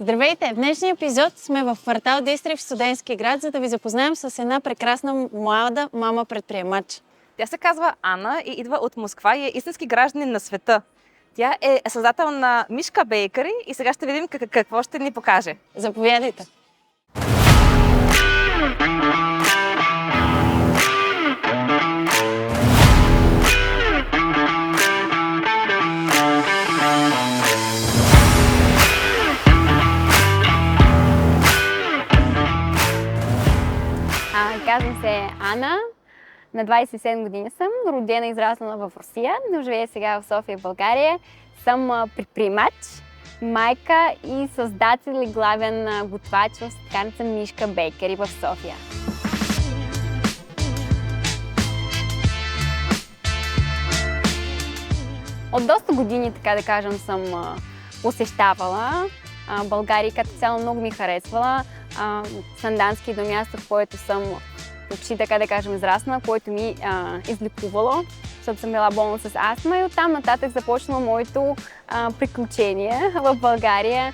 Здравейте! В днешния епизод сме в квартал Дистрикт в Студентски град, за да ви запознаем с една прекрасна млада мама-предприемач. Тя се казва Ана и идва от Москва и е истински гражданин на света. Тя е създател на Мишка Бейкъри и сега ще видим какво ще ни покаже. Заповядайте! Казвам се Ана, на 27 години съм, родена и израснала в Русия, но живея сега в София, България. Съм предприемач, майка и създател и главен готвач в сладкарница Мишка Бейкъри в София. От доста години, така да кажем, съм посещавала България, като цяло много ми харесвала. Сандански до място, в което съм почти, така да кажем, израснала, което ми излекувало, защото съм била болна с астма и оттам нататък започнало моето приключение в България.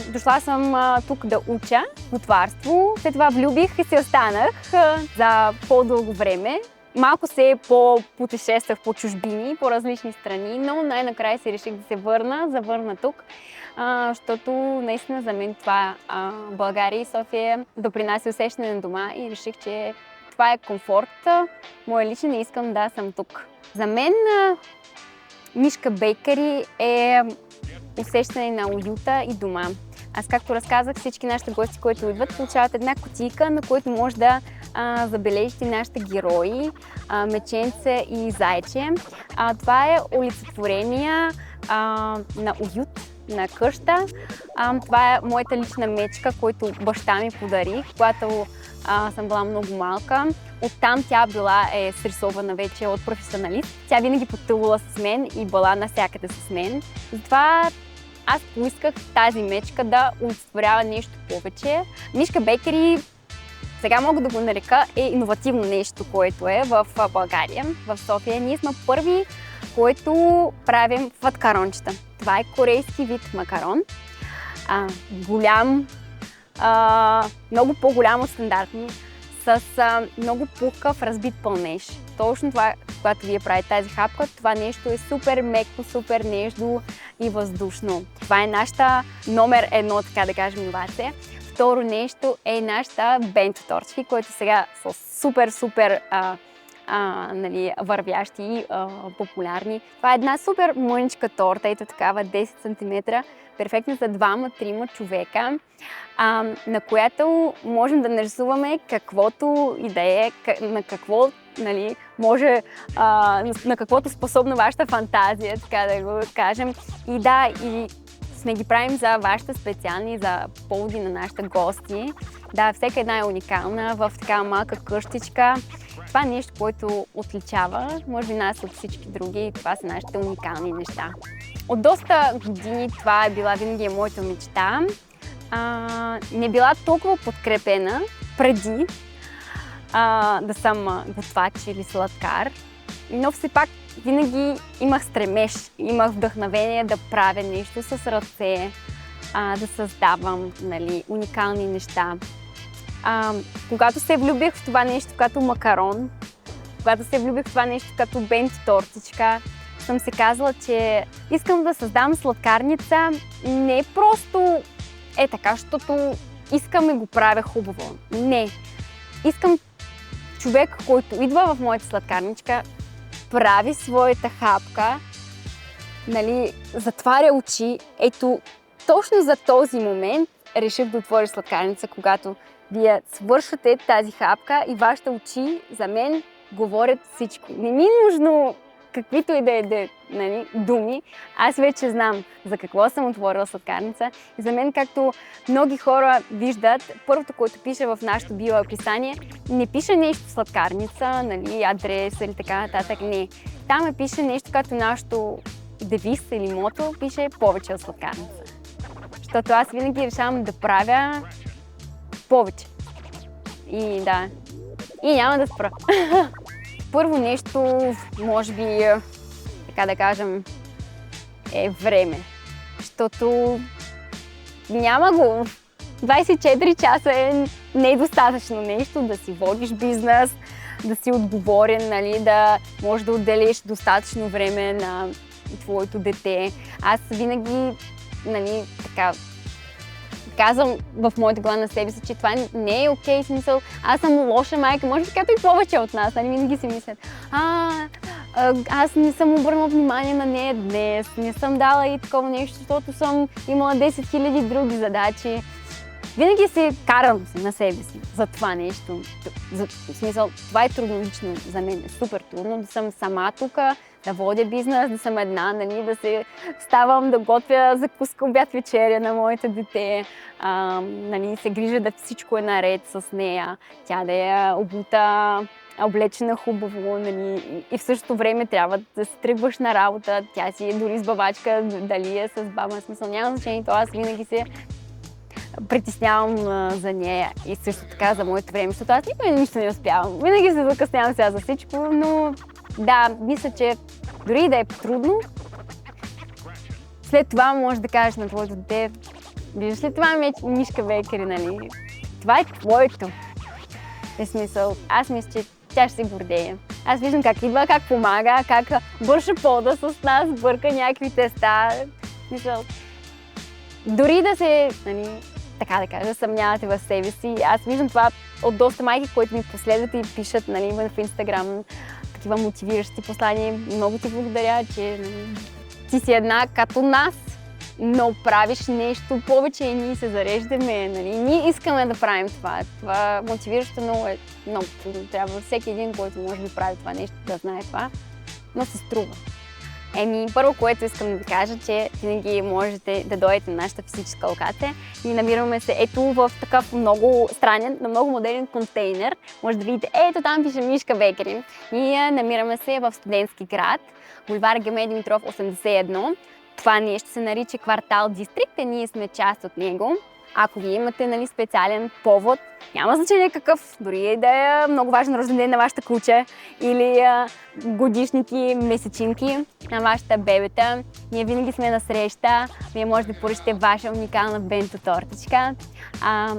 Дошла съм тук да уча готварство, след това влюбих и се останах за по-дълго време. Малко се попутешествах по чужбини, по различни страни, но най-накрая си реших да се завърна тук, защото наистина за мен това България и София допринася усещане на дома и реших, че това е комфорт. Моя личен и искам да съм тук. За мен Мишка Бейкъри е усещане на уюта и дома. Аз, както разказах, всички нашите гости, които идват, получават една кутийка, на която може да забележите нашите герои, меченце и зайче. Това е олицетворение на уют, на къща. Това е моята лична мечка, която баща ми подари, когато съм била много малка. Оттам тя е срисована вече от професионалист. Тя винаги пътувала с мен и била навсякъде с мен. Затова аз поисках тази мечка да олицетворява нещо повече. Мишка Бейкъри, сега мога да го нарека, е иновативно нещо, което е в България, в София. Ние сме първи, който правим фаткарончета. Това е корейски вид макарон. Голям, много по-голям от стандартни, с много пухкав разбит пълнеж. Точно това, когато вие правите тази хапка, това нещо е супер меко, супер нежно и въздушно. Това е нашата номер едно, така да кажем, иновация. Второ нещо е нашата бенто тортички, които сега са супер нали, вървящи и популярни. Това е една супер мъничка торта, ето такава 10 см, перфектна за 2-3 човека, на която можем да нарисуваме каквото и да е, на какво, нали, може, на каквото способна вашата фантазия, така да го кажем. И да, и сме ги правим за вашите специални, за поводи на нашите гости. Да, всяка една е уникална в такава малка къщичка. Това е нещо, което отличава, може би, нас от всички други. Това са нашите уникални неща. От доста години това е била винаги моята мечта. Не била толкова подкрепена преди да съм готвач или сладкар, но все пак винаги имах стремеж, имах вдъхновение да правя нещо с ръце, да създавам, нали, уникални неща. Когато се влюбих в това нещо като макарон, когато се влюбих в това нещо като бенто тортичка, съм се казала, че искам да създам сладкарница не просто така, защото искам и го правя хубаво. Не. Искам човек, който идва в моята сладкарничка, прави своята хапка, нали, затваря очи. Ето, точно за този момент реших да отворя сладкарница, когато вие свършвате тази хапка и вашите очи за мен говорят всичко. Не ми е нужно каквито и да е, нали, думи. Аз вече знам за какво съм отворила сладкарница. И за мен, както много хора виждат, първото, което пише в нашото биоописание, не пише нещо сладкарница, нали, адрес или така нататък. Не. Там пише нещо като нашото девиз или мото, пише повече от сладкарница. Защото аз винаги решавам да правя повече. И да. И няма да спра. Първо нещо, може би, така да кажем, е време. Защото няма го. 24 часа е недостатъчно нещо да си водиш бизнес, да си отговорен, нали, да можеш да отделиш достатъчно време на твоето дете. Аз винаги, нали, така, казвам в моята глава на себе си, че това не е окей, смисъл. Аз съм лоша майка, може би като и повече от нас, нали, винаги си мислят. Аз не съм обърнала внимание на нея днес, не съм дала и такова нещо, защото съм имала 10 000 други задачи. Винаги се карам на себе си за това нещо. В смисъл, това е трудно лично за мен. Е супер трудно да съм сама тук, да водя бизнес, да съм една, нали, да се ставам, да готвя закуска, обяд, вечеря на моето дете, нали, се грижа да всичко е наред с нея, тя да е обута, облечена хубаво, нали, и в същото време трябва да се тръгваш на работа, тя си е дори с бабачка, дали е с баба, смисъл няма значение, то аз винаги се притеснявам за нея и също така за моето време, защото аз никога нищо не успявам. Винаги се закъснявам сега за всичко, но да, мисля, че дори да е трудно, след това можеш да кажеш на твоето дете, виждаш ли това мишка бейкъри, нали? Това е твоето. В смисъл, аз мисля, че тя ще се гордее. Аз виждам как идва, как помага, как бърша пода с нас, бърка някакви теста. В смисъл, дори да се, нали, така да кажа, съмнявате в себе си. Аз виждам това от доста майки, които ми последват и пишат, нали, в Инстаграм такива мотивиращи послания. Много ти благодаря, че, нали, ти си една като нас, но правиш нещо повече и ние се зареждаме. Нали. Ние искаме да правим това. Това мотивиращо много трудно. Трябва всеки един, който може да прави това нещо, да знае това, но се струва. Първо, което искам да ви кажа, че винаги можете да дойдете на нашата физическа локация. Ние намираме се ето в такъв много странен, на много модерен контейнер. Може да видите, ето там пише Мишка Бейкъри. Ние намираме се в Студентски град, булевар Георги Димитров 81. Това нещо се нарича квартал Дистрикт и ние сме част от него. Ако ви имате, нали, специален повод, няма значение какъв, дори да е много важен рожден ден на вашата куче или годишники, месечинки на вашата бебета, ние винаги сме на среща. Вие може да поръчате ваша уникална бенто тортичка.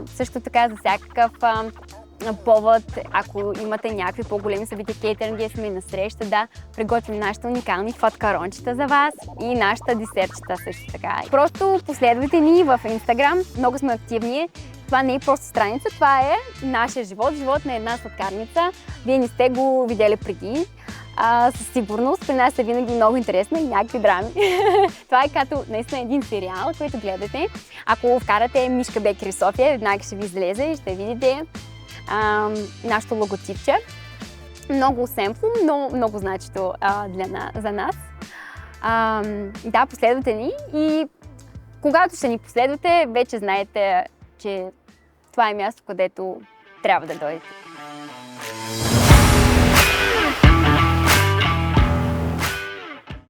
Също така за всякакъв повод, ако имате някакви по-големи събития, кейтеринги, сме на среща, да приготвим нашите уникални фоткарончета за вас и нашата десертчета също така. Просто последвайте ни в Инстаграм, много сме активни. Това не е просто страница, това е нашия живот на една сладкарница. Вие не сте го видели преди. Със сигурност при нас е винаги много интересно и някакви драми. Това е като наистина един сериал, който гледате. Ако вкарате Мишка Бейкъри София, веднага ще ви излезе и ще видите нашето логотипче. Много семпло, но много значимо за нас. Да, последвате ни и когато ще ни последвате, вече знаете, че това е място, където трябва да дойдете.